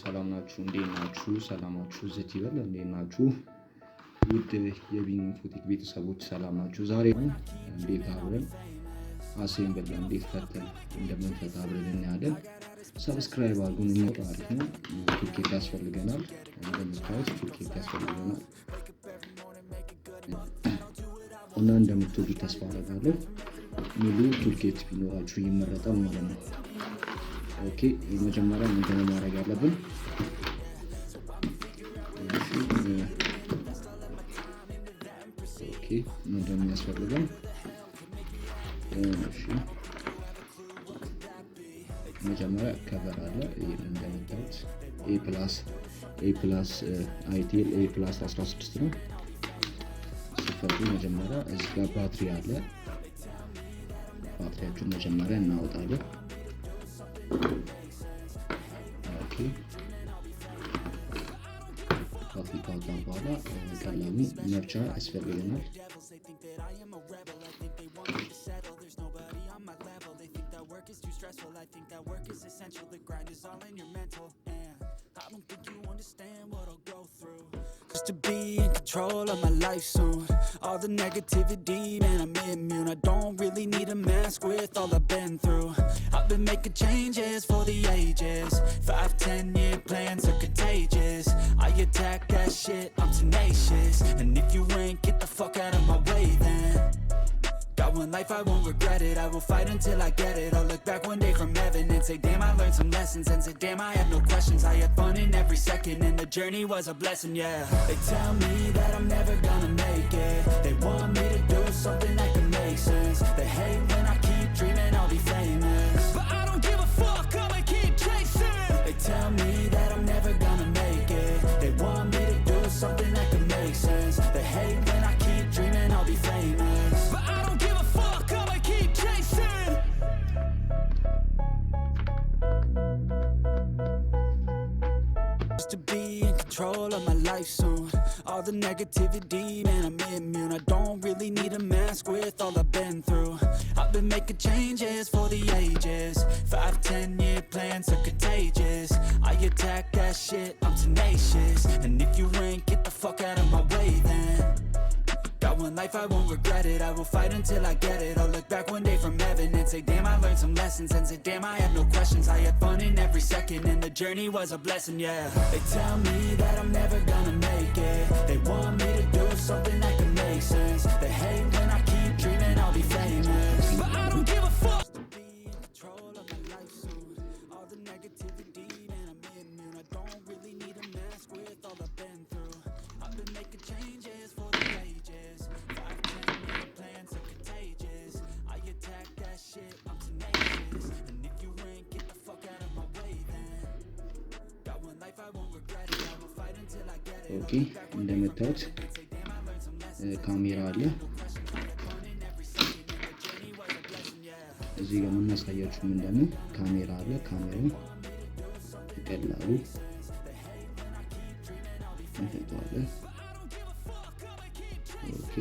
ሰላም ናችሁ? እንዴት ናችሁ? ሰላማችሁ ዝት ይበል። እንዴት ናችሁ? ውድ የቢኒያም ፎቲክ ቤተሰቦች ሰላም ናችሁ? ዛሬ እንዴት አብረን አሴምብል እንዴት ፈተን እንደምንፈታ አብረን እናያለን። ሰብስክራይብ አድርጉን። እንወጣ አሪፍ ነው። ቱልኬት ያስፈልገናል። እንደምታዩት ቱልኬት ያስፈልገናል እና እንደምትወዱ ተስፋ አደርጋለሁ። ሙሉ ቱልኬት ቢኖራችሁ ይመረጣል ማለት ነው። ኦኬ መጀመሪያ ምንድነው ማድረግ ያለብን? ኦኬ ምንድነው የሚያስፈልገን? እሺ መጀመሪያ ከቨር አለ። ይሄን እንደምታዩት itel a16 ነው። ሲፈቱ መጀመሪያ እዚህ ጋር ባትሪ አለ። ባትሪያችሁን መጀመሪያ እናወጣለን። ኦኬ ባትሪ ካወጣን በኋላ ቀላሉ መፍቻ ያስፈልገናል። To be in control of my life soon. All the negativity, man, I'm immune. I don't really need a mask with all I've been through. I've been making changes for the ages. 5-10 year plans are contagious. I attack that shit, I'm tenacious. And if you ain't, get the fuck out of my way then. Got one life, I won't regret it. I will fight until I get it. I'll look back one day from heaven and say, damn, I learned some lessons. And say, damn, I had no questions. I had fun in every second, and the journey was a blessing, yeah. They tell me that I'm never gonna make it. They want me to do something that can make sense. They hate when I keep dreaming I'll be famous, but I don't give a fuck, I'ma keep chasing. They tell me that I'm never gonna make it. They want me to do something that can make sense. They hate when I keep dreaming I'll be famous, but I don't give a fuck, I'ma keep chasing. Just to be in control of my life soon. All the negativity, man, I'm immune. I don't really need a mask with all I've been through. I've been making changes for the ages. 5-10 year plans are contagious. I attack that shit, I'm tenacious. And if you ain't, get the fuck out of my way then. Got one life, I won't regret it. I will fight until I get it. I'll look back one day from heaven and say, damn, I learned some lessons. And say, damn, I had no questions. I had fun in every second, and the journey was a blessing, yeah. They tell me that I'm never gonna make it. They want me to do something that can make sense. They hate when I keep dreaming I'll be famous, but I don't give a fuck. To be in control of my life soon. All the negativity, man, I'm immune. I don't really need a mask with all I've been through. I've been making changes for the ages. 5-10 year plans are contagious. I attack that shit, I'm tenacious. And if you ain't, get the fuck out of my way then. Got one life, I won't regret it. I will fight until I get it. ኦኬ እንደምታዩት ካሜራ አለ። እዚህ ጋር የምናሳያችሁ ምንድነው ካሜራ አለ። ካሜራው ይቀላሉ እንፈታዋለን። ኦኬ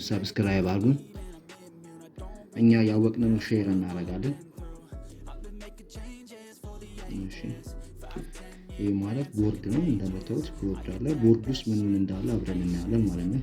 ሰብስክራይብ አድርጉን። እኛ ያወቅነው ሼር እናደርጋለን። እሺ ይሄ ማለት ቦርድ ነው። እንደምታዩት ቦርድ አለ። ቦርድ ውስጥ ምን እንዳለ አብረን እናያለን ማለት ነው።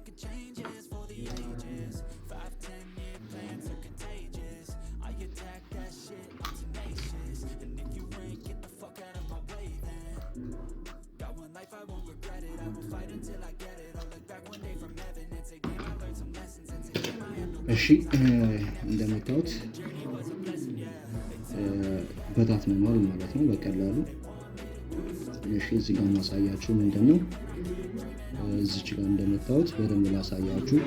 making changes for the ages. 5-10-year plans are contagious. I attack that shit, I'm tenacious. And if you ain't, get the fuck out of my way then. Got one life, I won't regret it. I will fight until I get it. I'll look back one day from heaven and say, damn, I learned some lessons. And say, damn, I have no እሺ እንደምታዩት በታትነናል ማለት ነው በቀላሉ። እሺ እዚህ ጋር ማሳያችሁ ምንድነው እዚች ጋር እንደምታዩት በደንብ ላሳያችሁ።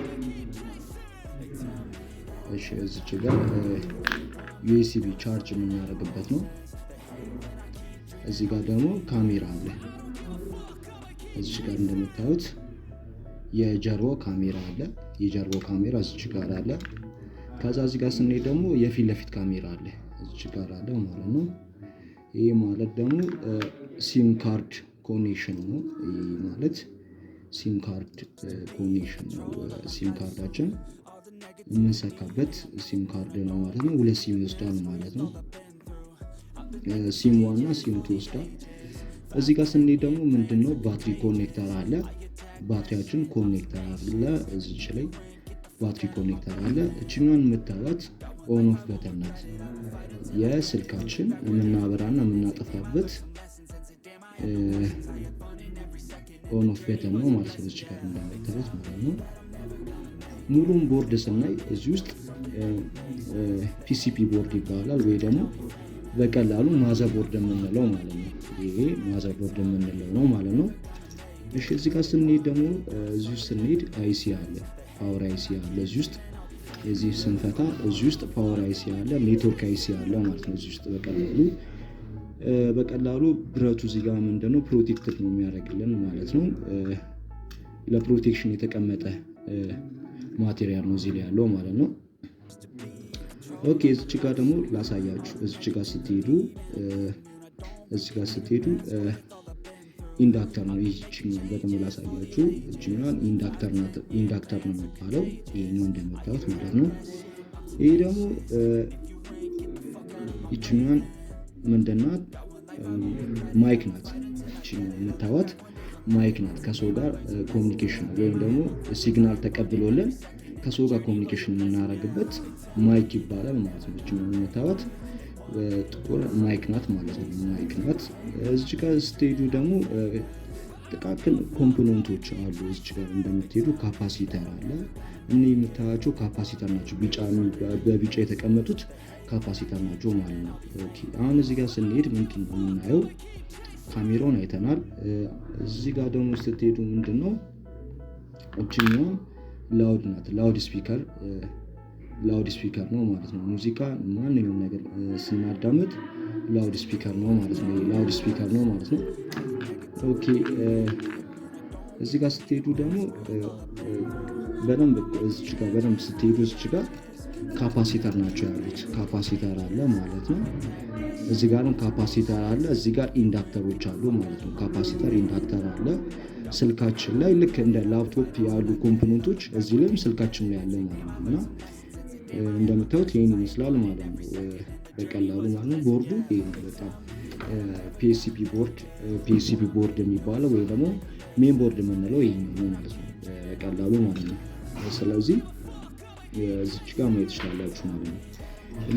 እሺ እዚች ጋር USB ቻርጅ የምናደርግበት ነው። እዚህ ጋር ደግሞ ካሜራ አለ። እዚች ጋር እንደምታዩት የጀርባው ካሜራ አለ። የጀርባው ካሜራ እዚች ጋር አለ። ከዛ እዚህ ጋር ስንሄድ ደግሞ የፊት ለፊት ካሜራ አለ እዚች ጋር አለ ማለት ነው። ይሄ ማለት ደግሞ ሲም ካርድ ኮኔክሽን ነው። ይሄ ማለት ሲም ካርድ ኮኔክሽን ነው። ሲም ካርዳችን የምንሰካበት ሲም ካርድ ነው ማለት ነው። ሁለት ሲም ይወስዳል ማለት ነው። ሲም 1 እና ሲም 2 ይወስዳል። እዚህ ጋር ስንሄድ ደግሞ ምንድነው ባትሪ ኮኔክተር አለ። ባትሪያችን ኮኔክተር አለ። እዚች ላይ ባትሪ ኮኔክተር አለ። እቺኛን የምታዩት ኦን ኦፍ በተን ናት። የስልካችን የምናበራና የምናጠፋበት ኦን ኦፍ በተን ነው ማለት ነው። እዚህ ጋር እንደምታዩት ማለት ነው። ሙሉን ቦርድ ስናይ እዚህ ውስጥ ፒሲፒ ቦርድ ይባላል ወይ ደግሞ በቀላሉ ማዘር ቦርድ የምንለው ማለት ነው። ይሄ ማዘር ቦርድ የምንለው ነው ማለት ነው። እሺ እዚህ ጋር ስንሄድ ደግሞ እዚህ ውስጥ ስንሄድ አይሲ አለ፣ ፓወር አይሲ አለ። እዚህ ውስጥ እዚህ ስንፈታ እዚህ ውስጥ ፓወር አይሲ አለ፣ ኔትወርክ አይሲ አለ ማለት ነው። እዚህ ውስጥ በቀላሉ ብረቱ እዚህ ጋር ምንድነው ፕሮቴክትድ ነው የሚያደርግልን ማለት ነው። ለፕሮቴክሽን የተቀመጠ ማቴሪያል ነው እዚህ ላይ ያለው ማለት ነው። ኦኬ እዚች ጋር ደግሞ ላሳያችሁ። እዚች ጋር ስትሄዱ ኢንዳክተር ነው። ይህቺኛው በደንብ ላሳያችሁ። ይህቺኛው ኢንዳክተር ነው የሚባለው። ይሄኛው እንደምታዩት ማለት ነው። ይሄ ደግሞ ይህቺኛው ምንድናት? ማይክ ናት። ይህቺኛው የምታዩት ማይክ ናት። ከሰው ጋር ኮሚኒኬሽን ወይም ደግሞ ሲግናል ተቀብሎልን ከሰው ጋር ኮሚኒኬሽን የምናደርግበት ማይክ ይባላል ማለት ነው። ይህቺኛው የምታዩት ጥቁር ማይክ ናት ማለት ነው። ማይክ ናት። እዚህ ጋር ስትሄዱ ደግሞ ጥቃቅን ኮምፖነንቶች አሉ። እዚህ ጋር እንደምትሄዱ ካፓሲተር አለ። እነዚህ የምታያቸው ካፓሲተር ናቸው። በቢጫ የተቀመጡት ካፓሲተር ናቸው ማለት ነው። ኦኬ አሁን እዚህ ጋር ስንሄድ ምንድን ነው የምናየው? ካሜራውን አይተናል። እዚህ ጋር ደግሞ ስትሄዱ ምንድነው እቺኛው ላውድ ናት። ላውድ ስፒከር ነው ማለት ነው። ሙዚቃ ማንኛውም ነገር ስናዳምጥ ላውድ ስፒከር ነው ማለት ነው። ላውድ ስፒከር ነው ማለት ነው። ኦኬ እዚህ ጋር ስትሄዱ ደግሞ በደንብ ስትሄዱ እዚህ ጋር ካፓሲተር ናቸው ያሉት። ካፓሲተር አለ ማለት ነው። እዚህ ጋርም ካፓሲተር አለ። እዚህ ጋር ኢንዳክተሮች አሉ ማለት ነው። ካፓሲተር ኢንዳክተር አለ። ስልካችን ላይ ልክ እንደ ላፕቶፕ ያሉ ኮምፖነንቶች እዚህ ላይም ስልካችን ላይ ያለ ማለት ነው። እና እንደምታዩት ይሄን ይመስላል ማለት ነው በቀላሉ ማለት ነው። ቦርዱ ይሄ ነው። በጣም ፒሲፒ ቦርድ የሚባለው ወይ ደግሞ ሜን ቦርድ የምንለው ይሄ ነው ማለት ነው በቀላሉ ማለት ነው። ስለዚህ እዚች ጋር ማየት ትችላላችሁ ማለት ነው።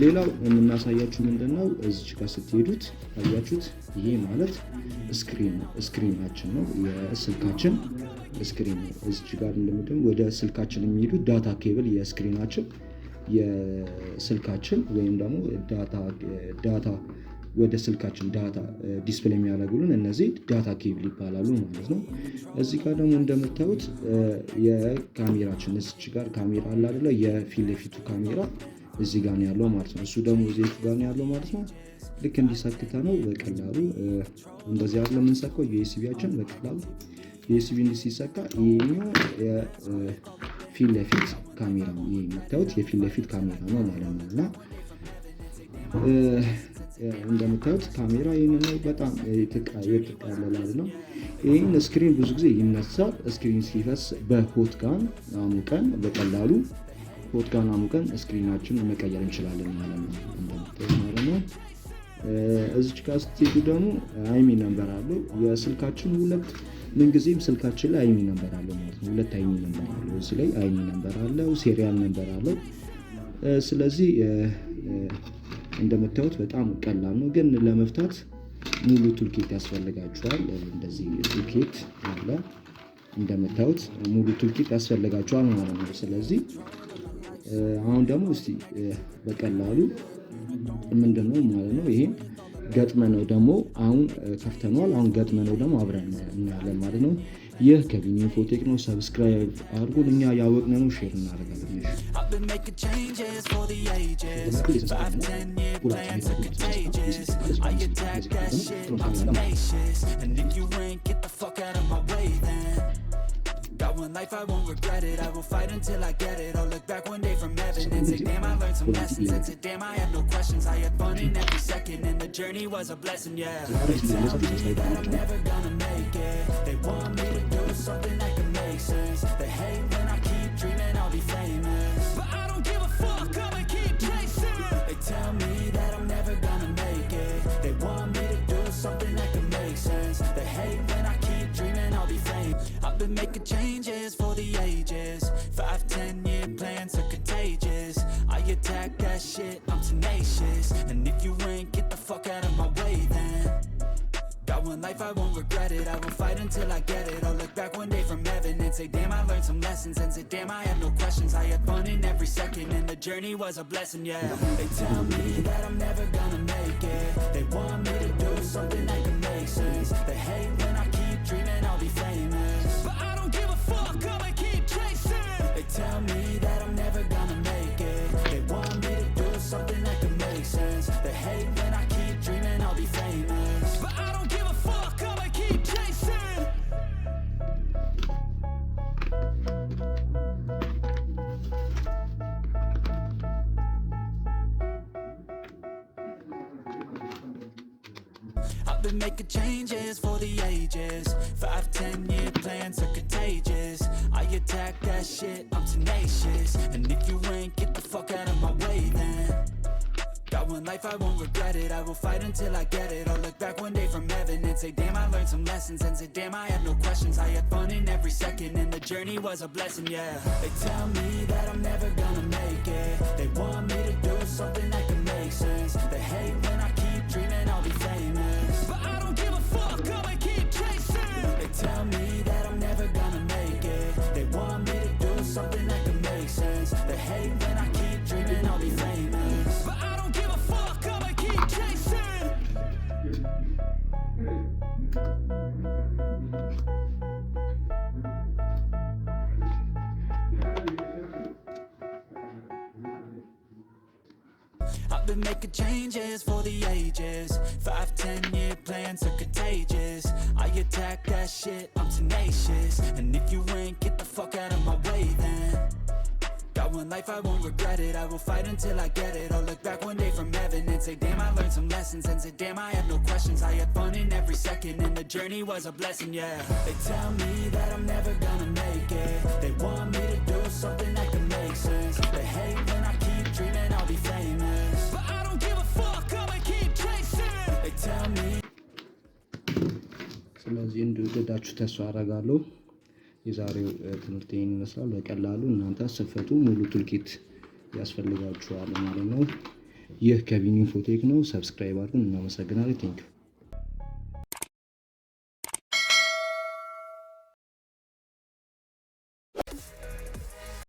ሌላው የምናሳያችሁ ምንድነው እዚች ጋር ስትሄዱት አያችሁት? ይሄ ማለት ስክሪናችን ነው። የስልካችን ስክሪን ነው። እዚች ጋር እንደምትሉ ወደ ስልካችን የሚሄዱ ዳታ ኬብል የስልካችን ወይም ደግሞ ዳታ ወደ ስልካችን ዳታ ዲስፕሌይ የሚያደርጉልን እነዚህ ዳታ ኬብል ይባላሉ ማለት ነው። እዚህ ጋር ደግሞ እንደምታዩት የካሜራችን እዚች ጋር ካሜራ አለ አይደለ? የፊት ለፊቱ ካሜራ እዚህ ጋር ነው ያለው ማለት ነው። እሱ ደግሞ እዚህ ጋር ነው ያለው ማለት ነው። ልክ እንዲሰክተ ነው በቀላሉ እንደዚህ ያለ የምንሰካው ዩኤስቢያችን በቀላሉ ዩኤስቢ እንዲሰካ ይሄኛው የፊት ለፊት ካሜራ ነው። ይሄ የምታዩት የፊት ለፊት ካሜራ ነው ማለት ነው። እና እንደምታዩት ካሜራ ይሄንን በጣም የተቃለለ ነው። ይሄን ስክሪን ብዙ ጊዜ ይነሳል። ስክሪን ሲፈስ በሆት ጋን አሙቀን በቀላሉ ሆት ጋን አሙቀን ስክሪናችን መቀየር እንችላለን ማለት ነው። እንደምታዩት ማለት ነው። እዚች ጋር ስትሄዱ ደግሞ አይሚ ነምበር አለው። የስልካችን ሁለት ምን ጊዜም ስልካችን ላይ አይሚ ነምበር አለው ማለት ነው። ሁለት አይሚ ነምበር አለው እዚህ ላይ አይሚ ነምበር አለው፣ ሴሪያል ነምበር አለው። ስለዚህ እንደምታዩት በጣም ቀላል ነው፣ ግን ለመፍታት ሙሉ ቱልኪት ያስፈልጋችኋል። እንደዚህ ቱልኪት አለ እንደምታዩት ሙሉ ቱልኪት ያስፈልጋችኋል ማለት ነው። ስለዚህ አሁን ደግሞ እስቲ በቀላሉ ምንድነው ማለት ነው ይሄን ገጥመነው ደግሞ አሁን ከፍተነዋል። አሁን ገጥመነው ደግሞ አብረን እናያለን ማለት ነው። ይህ ከቢኒያም ፎቴክ ነው። ሰብስክራይብ አድርጉን። እኛ ያወቅነው ሼር እናደርጋለን። Got one life, I won't regret it. I will fight until I get it. I'll look back one day from heaven and say, damn, I learned some lessons. And say, damn, I had no questions. I had fun in every second, and the journey was a blessing, yeah. They tell me that I'm never gonna make it. They want me to do something that can make sense. They hate when I keep dreaming I'll be famous, but I don't give a fuck, I'ma keep chasing. They tell me that I'm never gonna make it. They want me to do something that can make sense. They hate when I keep dreaming I'll be famous. I've been making changes for the ages. 5-10-year plans are contagious. I attack that shit, I'm tenacious. And if you ain't, get the fuck out of my way then. Got one life, I won't regret it. I will fight until I get it. I'll look back one day from heaven and say, damn, I learned some lessons. And say, damn, I have no questions. I had fun in every second, and the journey was a blessing, yeah. They tell me that I'm never gonna make it. They want me to do something that can make sense. They hate when I keep dreaming I'll be famous, but I don't give a fuck, I'ma keep chasing. They tell me that I'm never gonna make it. They want me to do something that can make sense. They hate when I keep dreaming I'll be famous, but I don't give a fuck, I'ma keep chasing. I've been making changes for the ages. 5-10-year plans are contagious. I attack that shit, I'm tenacious. And if you ain't, get the fuck out of my way then. Got one life, I won't regret it. I will fight until I get it. I'll look back one day from heaven and say, damn, I learned some lessons. And say, damn, I had no questions. I had fun in every second, and the journey was a blessing, yeah. They tell me that I'm never gonna make it. They want me to do something that can make sense. They hate when I keep dreaming I'll be famous, but I don't give a fuck, I'ma keep chasing. They tell me that I'm never gonna make it. They want me to do something that can make sense. They hate when I keep dreaming I'll be famous, but I don't give a fuck, I'ma keep chasing. I've been making changes for the ages. 5-10-year plans are contagious. I attack that shit, I'm tenacious. And if you ain't, get the fuck out of my way then. Got one life, I won't regret it. I will fight until I get it. I'll look back one day from heaven and say, damn, I learned some lessons. And say, damn, I have no questions. I had fun in every second, and the journey was a blessing, yeah. They tell me that I'm never gonna make it. They want me to do something that can make sense. They hate when I keep dreaming I'll be famous, but I don't give a fuck, I'ma keep chasing. They tell me. ስለዚህ እንደወደዳችሁ ተስፋ አደርጋለሁ። የዛሬው ትምህርት ይሄን ይመስላል። በቀላሉ እናንተ ስትፈቱ ሙሉ ቱልኪት ያስፈልጋችኋል ማለት ነው። ይህ ከቢኒያም ፎቴክ ነው። ሰብስክራይብ አድርጉን። እናመሰግናለን። ቴንኪው